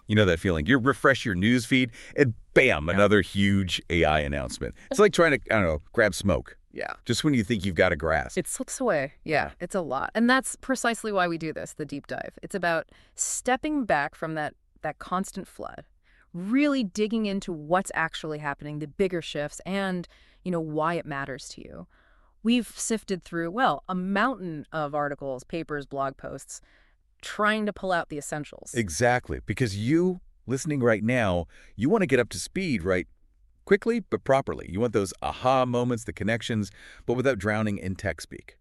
You know that feeling. You refresh your news feed, and bam, another huge AI announcement. It's like trying to, I don't know, grab smoke. Yeah. Just when you think you've got a grasp. It slips away. Yeah, it's a lot. And that's precisely why we do this, the deep dive. It's about stepping back from that constant flood, really digging into what's actually happening, the bigger shifts, and, why it matters to you. We've sifted through, well, a mountain of articles, papers, blog posts, trying to pull out the essentials. Exactly. Because you, listening right now, you want to get up to speed, right? Quickly, but properly. You want those aha moments, the connections, but without drowning in tech speak.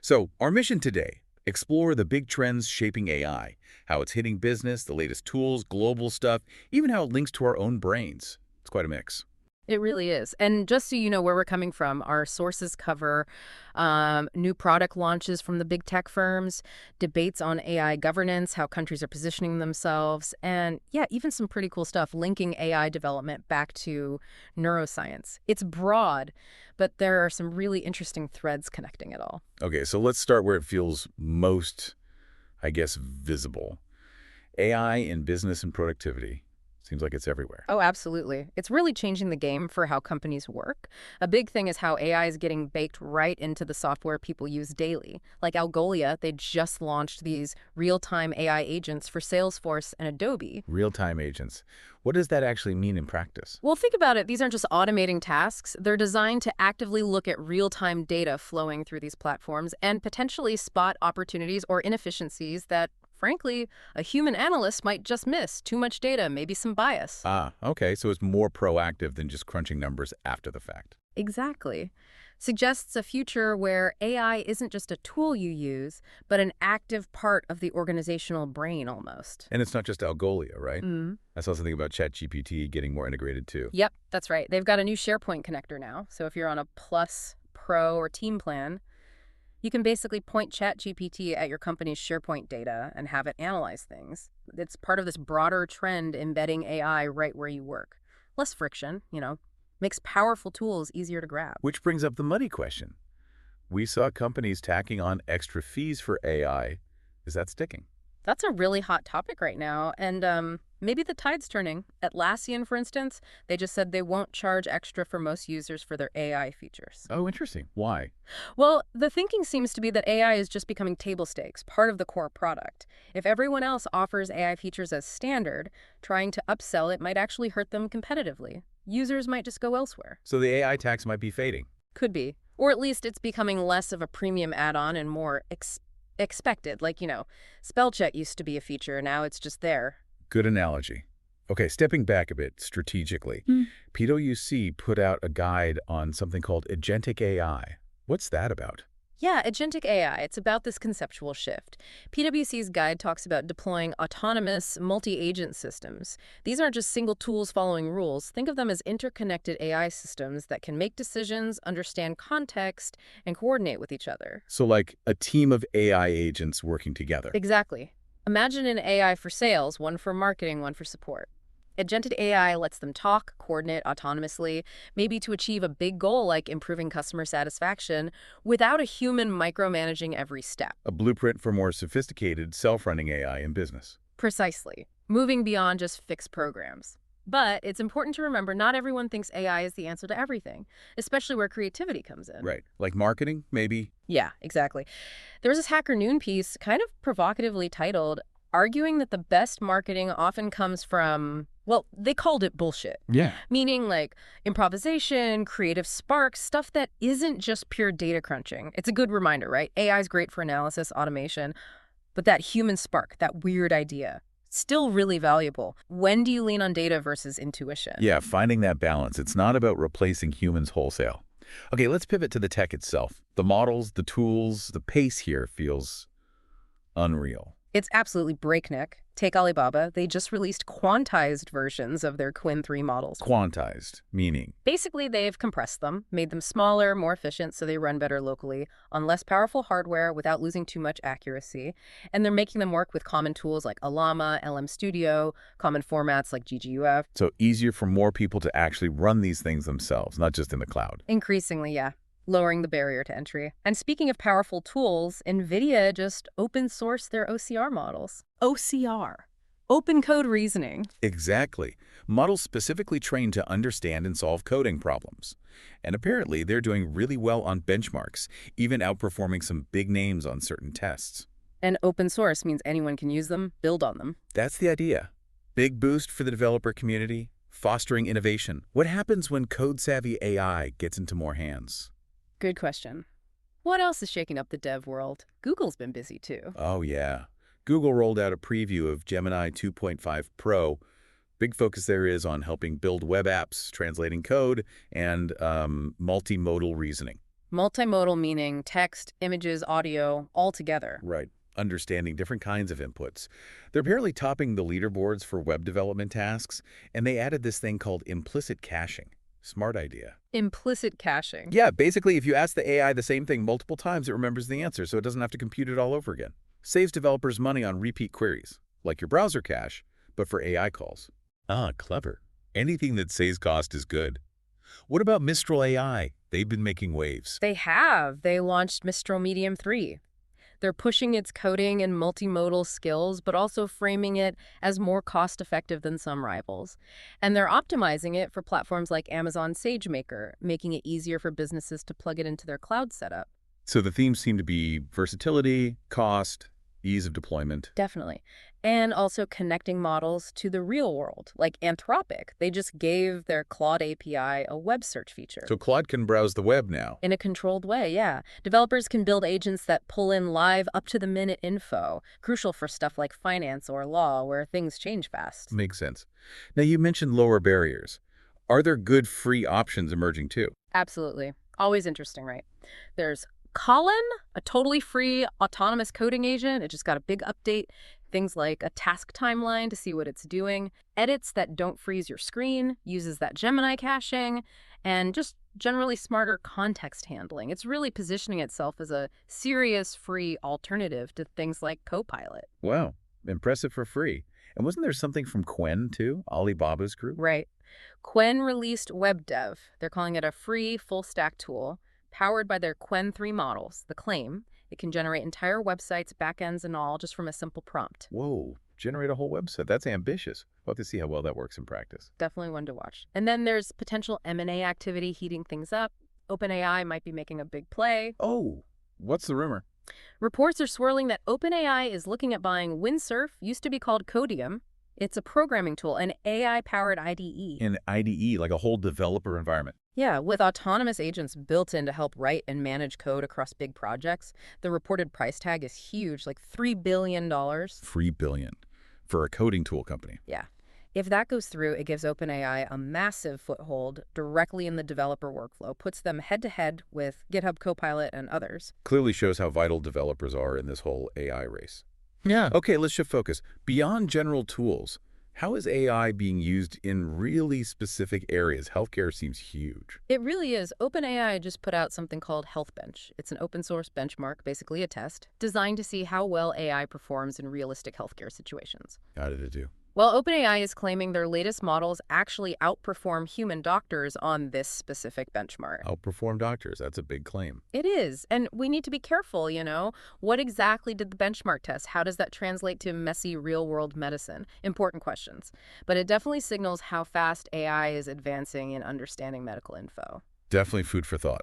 So, our mission today, explore the big trends shaping AI, how it's hitting business, the latest tools, global stuff, even how it links to our own brains. It's quite a mix. It really is. And just so you know where we're coming from, our sources cover new product launches from the big tech firms, debates on AI governance, how countries are positioning themselves, and yeah, even some pretty cool stuff linking AI development back to neuroscience. It's broad, but there are some really interesting threads connecting it all. Okay, so let's start where it feels most, I guess, visible. AI in business and productivity. Seems like it's everywhere. Oh, absolutely. It's really changing the game for how companies work. A big thing is how AI is getting baked right into the software people use daily. Like Algolia, they just launched these real-time AI agents for Salesforce and Adobe. Real-time agents. What does that actually mean in practice? Well, think about it. These aren't just automating tasks. They're designed to actively look at real-time data flowing through these platforms and potentially spot opportunities or inefficiencies that, frankly, a human analyst might just miss. Too much data, maybe some bias. Ah, okay, so it's more proactive than just crunching numbers after the fact. Exactly. Suggests a future where AI isn't just a tool you use, but an active part of the organizational brain almost. And it's not just Algolia, right? Mm. I saw something about ChatGPT getting more integrated too. Yep, that's right. They've got a new SharePoint connector now. So if you're on a Plus, Pro, or Team plan, you can basically point ChatGPT at your company's SharePoint data and have it analyze things. It's part of this broader trend embedding AI right where you work. Less friction, makes powerful tools easier to grab. Which brings up the money question. We saw companies tacking on extra fees for AI. Is that sticking? That's a really hot topic right now, and maybe the tide's turning. Atlassian, for instance, they just said they won't charge extra for most users for their AI features. Oh, interesting. Why? Well, the thinking seems to be that AI is just becoming table stakes, part of the core product. If everyone else offers AI features as standard, trying to upsell it might actually hurt them competitively. Users might just go elsewhere. So the AI tax might be fading. Could be. Or at least it's becoming less of a premium add-on and more expected. Like, spell check used to be a feature, now it's just there. Good analogy. Okay, stepping back a bit strategically, PwC put out a guide on something called Agentic AI. What's that about? Yeah, agentic AI, it's about this conceptual shift. PwC's guide talks about deploying autonomous, multi-agent systems. These aren't just single tools following rules. Think of them as interconnected AI systems that can make decisions, understand context, and coordinate with each other. So like a team of AI agents working together. Exactly. Imagine an AI for sales, one for marketing, one for support. Agentic AI lets them talk, coordinate autonomously, maybe to achieve a big goal like improving customer satisfaction without a human micromanaging every step. A blueprint for more sophisticated, self-running AI in business. Precisely. Moving beyond just fixed programs. But it's important to remember not everyone thinks AI is the answer to everything, especially where creativity comes in. Right. Like marketing, maybe? Yeah, exactly. There was this Hacker Noon piece kind of provocatively titled, arguing that the best marketing often comes from, well, they called it bullshit. Yeah. Meaning like improvisation, creative sparks, stuff that isn't just pure data crunching. It's a good reminder, right? AI is great for analysis, automation, but that human spark, that weird idea, still really valuable. When do you lean on data versus intuition? Yeah, finding that balance. It's not about replacing humans wholesale. Okay, let's pivot to the tech itself. The models, the tools, the pace here feels unreal. It's absolutely breakneck. Take Alibaba. They just released quantized versions of their Qwen 3 models. Quantized, meaning? Basically, they've compressed them, made them smaller, more efficient, so they run better locally, on less powerful hardware without losing too much accuracy. And they're making them work with common tools like Llama, LM Studio, common formats like GGUF. So easier for more people to actually run these things themselves, not just in the cloud. Increasingly, yeah. Lowering the barrier to entry. And speaking of powerful tools, NVIDIA just open sourced their OCR models. OCR. Open code reasoning. Exactly. Models specifically trained to understand and solve coding problems. And apparently, they're doing really well on benchmarks, even outperforming some big names on certain tests. And open source means anyone can use them, build on them. That's the idea. Big boost for the developer community, fostering innovation. What happens when code-savvy AI gets into more hands? Good question. What else is shaking up the dev world? Google's been busy too. Oh, yeah. Google rolled out a preview of Gemini 2.5 Pro. Big focus there is on helping build web apps, translating code, and multimodal reasoning. Multimodal meaning text, images, audio, all together. Right. Understanding different kinds of inputs. They're apparently topping the leaderboards for web development tasks, and they added this thing called implicit caching. Smart idea. Implicit caching. Yeah, basically, if you ask the AI the same thing multiple times, it remembers the answer, so it doesn't have to compute it all over again. Saves developers money on repeat queries, like your browser cache, but for AI calls. Ah, clever. Anything that saves cost is good. What about Mistral AI? They've been making waves. They have. They launched Mistral Medium 3. They're pushing its coding and multimodal skills, but also framing it as more cost-effective than some rivals. And they're optimizing it for platforms like Amazon SageMaker, making it easier for businesses to plug it into their cloud setup. So the themes seem to be versatility, cost, ease of deployment. Definitely. And also connecting models to the real world, like Anthropic. They just gave their Claude API a web search feature. So Claude can browse the web now. In a controlled way, yeah. Developers can build agents that pull in live up-to-the-minute info, crucial for stuff like finance or law, where things change fast. Makes sense. Now, you mentioned lower barriers. Are there good free options emerging too? Absolutely. Always interesting, right? There's Colin, a totally free autonomous coding agent. It just got a big update. Things like a task timeline to see what it's doing, edits that don't freeze your screen, uses that Gemini caching, and just generally smarter context handling. It's really positioning itself as a serious free alternative to things like Copilot. Wow, impressive for free. And wasn't there something from Qwen too, Alibaba's group? Right. Qwen released WebDev. They're calling it a free full-stack tool powered by their Qwen 3 models, the Claim. It can generate entire websites, backends, and all just from a simple prompt. Whoa, generate a whole website. That's ambitious. We'll have to see how well that works in practice. Definitely one to watch. And then there's potential M&A activity heating things up. OpenAI might be making a big play. Oh, what's the rumor? Reports are swirling that OpenAI is looking at buying Windsurf, used to be called Codium. It's a programming tool, an AI-powered IDE. An IDE, like a whole developer environment. Yeah, with autonomous agents built in to help write and manage code across big projects. The reported price tag is huge, like $3 billion. $3 billion for a coding tool company. Yeah. If that goes through, it gives OpenAI a massive foothold directly in the developer workflow, puts them head-to-head with GitHub Copilot and others. Clearly shows how vital developers are in this whole AI race. Yeah. Okay, let's shift focus. Beyond general tools, how is AI being used in really specific areas? Healthcare seems huge. It really is. OpenAI just put out something called HealthBench. It's an open source benchmark, basically a test, designed to see how well AI performs in realistic healthcare situations. How did it do? Well, OpenAI is claiming their latest models actually outperform human doctors on this specific benchmark. Outperform doctors. That's a big claim. It is. And we need to be careful, you know. What exactly did the benchmark test? How does that translate to messy real-world medicine? Important questions. But it definitely signals how fast AI is advancing in understanding medical info. Definitely food for thought.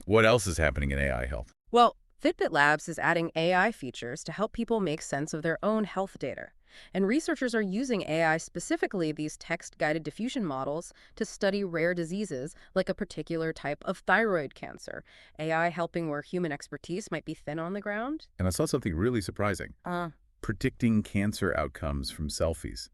What else is happening in AI health? Well, Fitbit Labs is adding AI features to help people make sense of their own health data. And researchers are using AI, specifically these text-guided diffusion models, to study rare diseases like a particular type of thyroid cancer. AI helping where human expertise might be thin on the ground. And I saw something really surprising. Predicting cancer outcomes from selfies.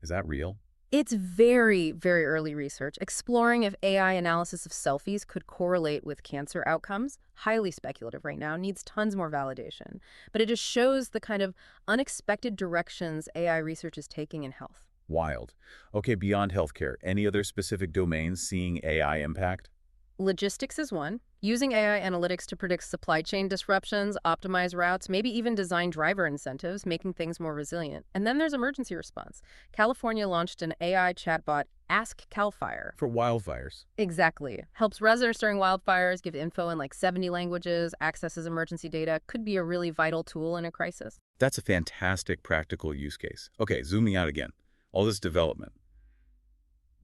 Is that real? It's very, very early research, exploring if AI analysis of selfies could correlate with cancer outcomes. Highly speculative right now, needs tons more validation. But it just shows the kind of unexpected directions AI research is taking in health. Wild. Okay, beyond healthcare, any other specific domains seeing AI impact? Logistics is one. Using AI analytics to predict supply chain disruptions, optimize routes, maybe even design driver incentives, making things more resilient. And then there's emergency response. California launched an AI chatbot, Ask Cal Fire. For wildfires. Exactly. Helps residents during wildfires, give info in like 70 languages, accesses emergency data. Could be a really vital tool in a crisis. That's a fantastic practical use case. Okay, zooming out again. All this development,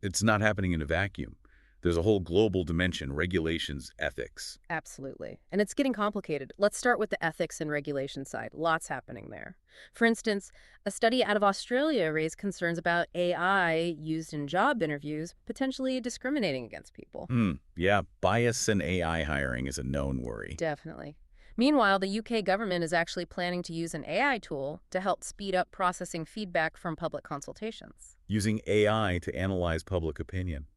it's not happening in a vacuum. There's a whole global dimension, regulations, ethics. Absolutely. And it's getting complicated. Let's start with the ethics and regulation side. Lots happening there. For instance, a study out of Australia raised concerns about AI used in job interviews potentially discriminating against people. Yeah, bias in AI hiring is a known worry. Definitely. Meanwhile, the UK government is actually planning to use an AI tool to help speed up processing feedback from public consultations. Using AI to analyze public opinion.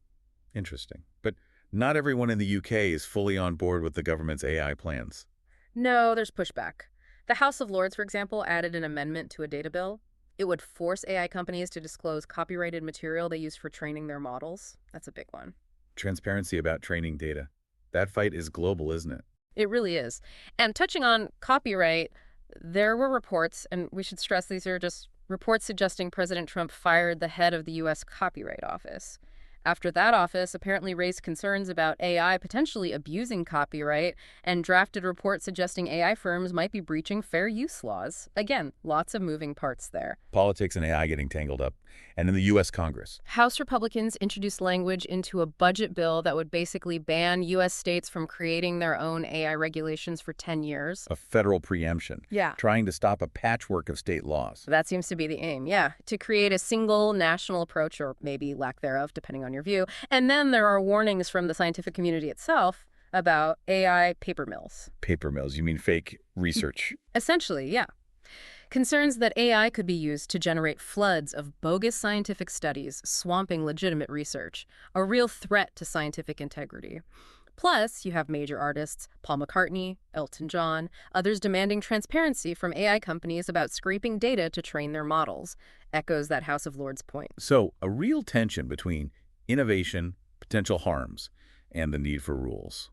Interesting. But not everyone in the UK is fully on board with the government's AI plans. No, there's pushback. The House of Lords, for example, added an amendment to a data bill. It would force AI companies to disclose copyrighted material they use for training their models. That's a big one. Transparency about training data. That fight is global, isn't it? It really is. And touching on copyright, there were reports, and we should stress these are just reports suggesting President Trump fired the head of the U.S. Copyright Office. After that office apparently raised concerns about AI potentially abusing copyright and drafted reports suggesting AI firms might be breaching fair use laws. Again, lots of moving parts there. Politics and AI getting tangled up. And in the U.S. Congress. House Republicans introduced language into a budget bill that would basically ban U.S. states from creating their own AI regulations for 10 years. A federal preemption. Yeah. Trying to stop a patchwork of state laws. That seems to be the aim, yeah. To create a single national approach, or maybe lack thereof, depending on your view. And then there are warnings from the scientific community itself about AI paper mills. Paper mills, you mean fake research? Essentially, yeah. Concerns that AI could be used to generate floods of bogus scientific studies, swamping legitimate research, a real threat to scientific integrity. Plus, you have major artists, Paul McCartney, Elton John, others demanding transparency from AI companies about scraping data to train their models. Echoes that House of Lords point. So, a real tension between innovation, potential harms, and the need for rules.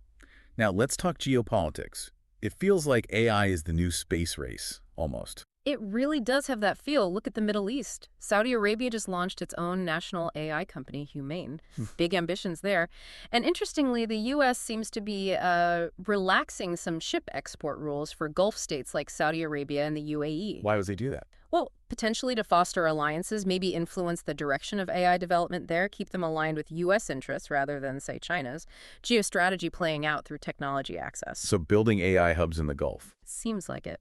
Now, let's talk geopolitics. It feels like AI is the new space race, almost. It really does have that feel. Look at the Middle East. Saudi Arabia just launched its own national AI company, Humane. Big ambitions there. And interestingly, the U.S. seems to be relaxing some ship export rules for Gulf states like Saudi Arabia and the UAE. Why would they do that? Well, potentially to foster alliances, maybe influence the direction of AI development there, keep them aligned with U.S. interests rather than, say, China's. Geostrategy playing out through technology access. So building AI hubs in the Gulf. Seems like it.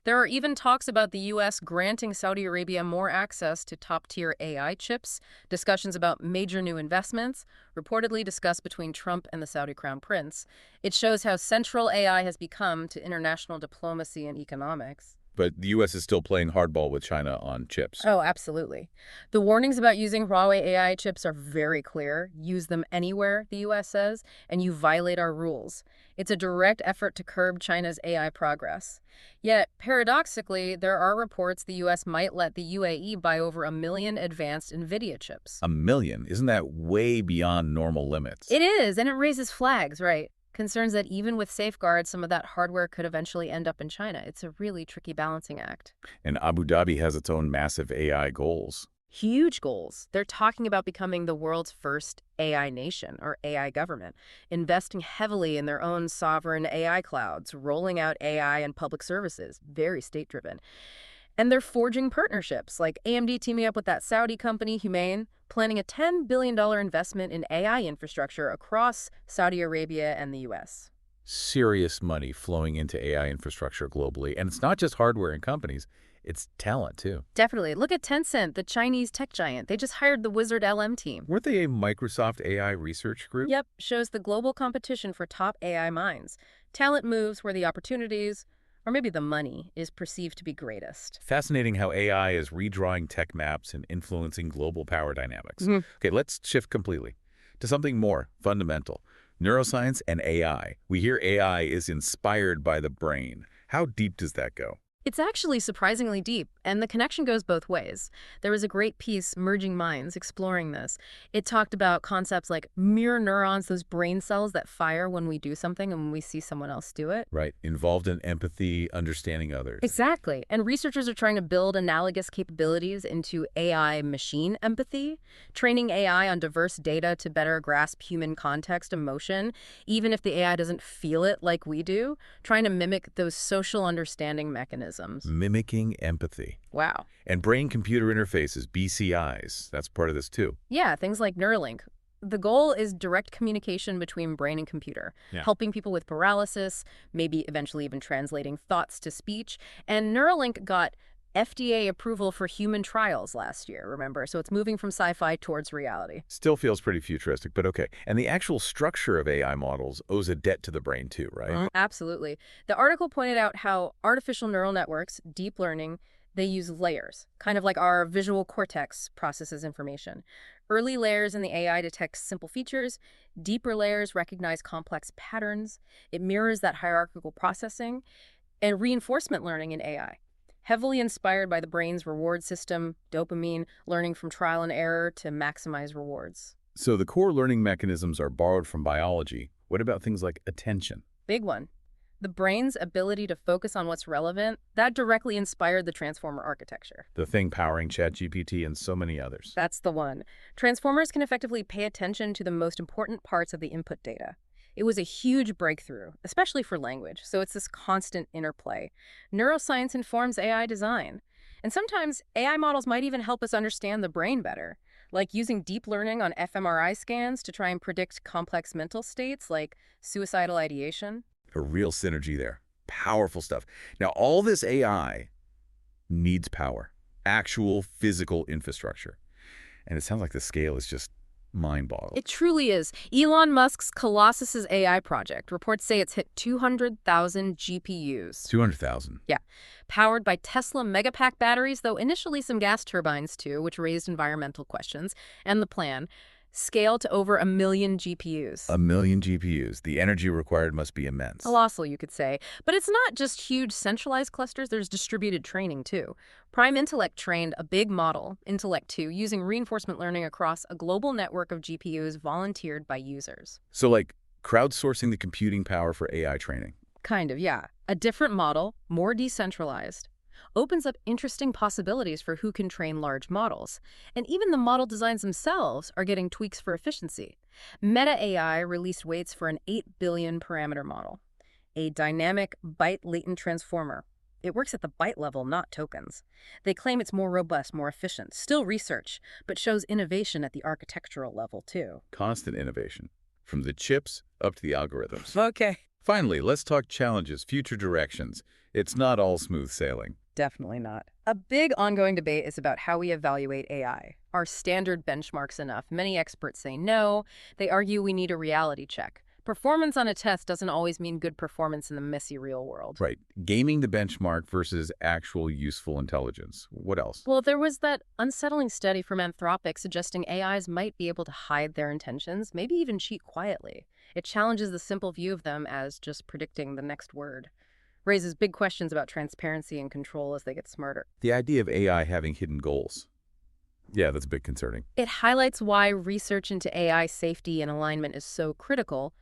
There are even talks about the U.S. granting Saudi Arabia more access to top-tier AI chips, discussions about major new investments, reportedly discussed between Trump and the Saudi Crown Prince. It shows how central AI has become to international diplomacy and economics. But the U.S. is still playing hardball with China on chips. Oh, absolutely. The warnings about using Huawei AI chips are very clear. Use them anywhere, the U.S. says, and you violate our rules. It's a direct effort to curb China's AI progress. Yet, paradoxically, there are reports the U.S. might let the UAE buy over 1 million advanced NVIDIA chips. 1 million? Isn't that way beyond normal limits? It is, and it raises flags, right? Concerns that even with safeguards, some of that hardware could eventually end up in China. It's a really tricky balancing act. And Abu Dhabi has its own massive AI goals. Huge goals. They're talking about becoming the world's first AI nation, or AI government, investing heavily in their own sovereign AI clouds, rolling out AI and public services, very state-driven. And they're forging partnerships, like AMD teaming up with that Saudi company, Humane, planning a $10 billion investment in AI infrastructure across Saudi Arabia and the U.S. Serious money flowing into AI infrastructure globally. And it's not just hardware and companies, it's talent, too. Definitely. Look at Tencent, the Chinese tech giant. They just hired the Wizard LM team. Weren't they a Microsoft AI research group? Yep, shows the global competition for top AI minds. Talent moves where the opportunities, or maybe the money, is perceived to be greatest. Fascinating how AI is redrawing tech maps and influencing global power dynamics. Mhm. Okay, let's shift completely to something more fundamental. Neuroscience and AI. We hear AI is inspired by the brain. How deep does that go? It's actually surprisingly deep, and the connection goes both ways. There was a great piece, Merging Minds, exploring this. It talked about concepts like mirror neurons, those brain cells that fire when we do something and when we see someone else do it. Right. Involved in empathy, understanding others. Exactly. And researchers are trying to build analogous capabilities into AI machine empathy, training AI on diverse data to better grasp human context, emotion, even if the AI doesn't feel it like we do, trying to mimic those social understanding mechanisms. Mimicking empathy. Wow. And brain-computer interfaces, BCIs, that's part of this too. Yeah, things like Neuralink. The goal is direct communication between brain and computer, Yeah. helping people with paralysis, maybe eventually even translating thoughts to speech. And Neuralink got FDA approval for human trials last year, remember? So it's moving from sci-fi towards reality. Still feels pretty futuristic, but okay. And the actual structure of AI models owes a debt to the brain too, right? Absolutely. The article pointed out how artificial neural networks, deep learning, they use layers, kind of like our visual cortex processes information. Early layers in the AI detect simple features. Deeper layers recognize complex patterns. It mirrors that hierarchical processing. And reinforcement learning in AI, heavily inspired by the brain's reward system, dopamine, learning from trial and error to maximize rewards. So the core learning mechanisms are borrowed from biology. What about things like attention? Big one. The brain's ability to focus on what's relevant, that directly inspired the transformer architecture. The thing powering ChatGPT and so many others. That's the one. Transformers can effectively pay attention to the most important parts of the input data. It was a huge breakthrough, especially for language, so it's this constant interplay. Neuroscience informs AI design. And sometimes AI models might even help us understand the brain better, like using deep learning on fMRI scans to try and predict complex mental states like suicidal ideation. A real synergy there. Powerful stuff. Now, all this AI needs power, actual physical infrastructure. And it sounds like the scale is just mind-boggling. It truly is. Elon Musk's Colossus's AI project, reports say it's hit 200,000 GPUs. 200,000. Yeah. Powered by Tesla Megapack batteries, though initially some gas turbines too, which raised environmental questions. And the plan, scale to over 1 million GPUs. 1 million GPUs. The energy required must be immense. Colossal, you could say. But it's not just huge centralized clusters, there's distributed training too. Prime Intellect trained a big model, Intellect 2, using reinforcement learning across a global network of GPUs volunteered by users. So like crowdsourcing the computing power for AI training. Kind of, yeah. A different model, more decentralized, opens up interesting possibilities for who can train large models. And even the model designs themselves are getting tweaks for efficiency. Meta AI released weights for an 8 billion parameter model, a dynamic byte-latent transformer. It works at the byte level, not tokens. They claim it's more robust, more efficient. Still research, but shows innovation at the architectural level, too. Constant innovation. From the chips up to the algorithms. Okay. Finally, let's talk challenges, future directions. It's not all smooth sailing. Definitely not. A big ongoing debate is about how we evaluate AI. Are standard benchmarks enough? Many experts say no. They argue we need a reality check. Performance on a test doesn't always mean good performance in the messy real world. Right. Gaming the benchmark versus actual useful intelligence. What else? Well, there was that unsettling study from Anthropic suggesting AIs might be able to hide their intentions, maybe even cheat quietly. It challenges the simple view of them as just predicting the next word. Raises big questions about transparency and control as they get smarter. The idea of AI having hidden goals. Yeah, that's a bit concerning. It highlights why research into AI safety and alignment is so critical.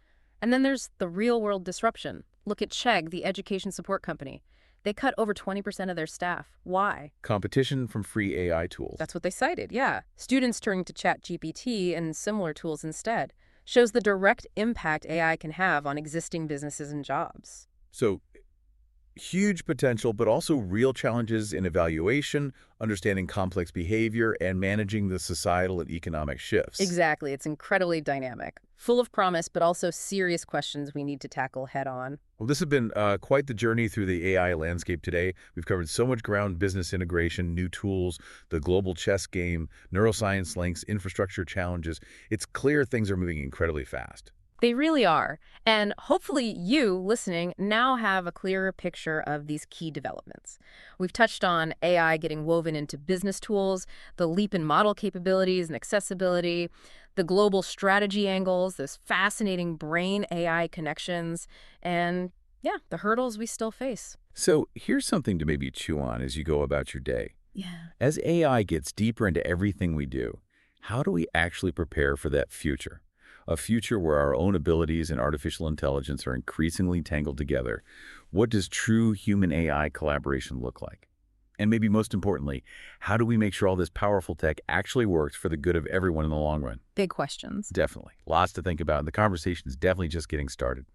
And then there's the real-world disruption. Look at Chegg, the education support company. They cut over 20% of their staff. Why? Competition from free AI tools. That's what they cited, yeah. Students turning to ChatGPT and similar tools instead. Shows the direct impact AI can have on existing businesses and jobs. So, huge potential, but also real challenges in evaluation, understanding complex behavior, and managing the societal and economic shifts. Exactly. It's incredibly dynamic. Full of promise, but also serious questions we need to tackle head on. Well, this has been quite the journey through the AI landscape today. We've covered so much ground: business integration, new tools, the global chess game, neuroscience links, infrastructure challenges. It's clear things are moving incredibly fast. They really are. And hopefully you, listening, now have a clearer picture of these key developments. We've touched on AI getting woven into business tools, the leap in model capabilities and accessibility, the global strategy angles, those fascinating brain-AI connections, and yeah, the hurdles we still face. So here's something to maybe chew on as you go about your day. Yeah. As AI gets deeper into everything we do, how do we actually prepare for that future? A future where our own abilities and artificial intelligence are increasingly tangled together. What does true human-AI collaboration look like? And maybe most importantly, how do we make sure all this powerful tech actually works for the good of everyone in the long run? Big questions. Definitely. Lots to think about, and the conversation is definitely just getting started.